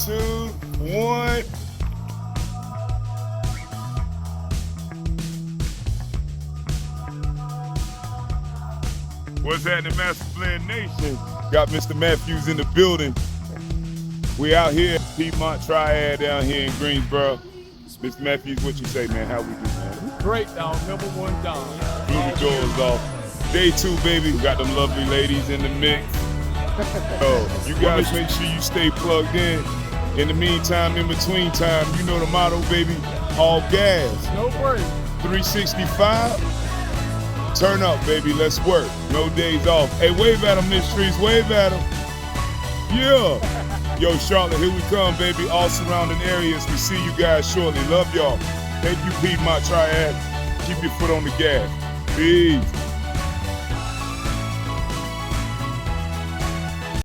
2, 1. What's happening, Master Fling Nation? Got Mr. Matthews in the building. We out here at Piedmont Triad down here in Greensboro. Mr. Matthews, what you say, man? How we do, man? Great, dog. Number one dog. Blew the doors off. Day 2, baby. We got them lovely ladies in the mix. So you guys make sure you stay plugged in. In the meantime, in between time, you know the motto, baby. All gas. No break. 365. Turn up, baby. Let's work. No days off. Hey, wave at them, Miss Streets. Wave at them. Yeah. Yo, Charlotte, here we come, baby. All surrounding areas. We see you guys shortly. Love y'all. Thank you, Piedmont Triad. Keep your foot on the gas. Peace.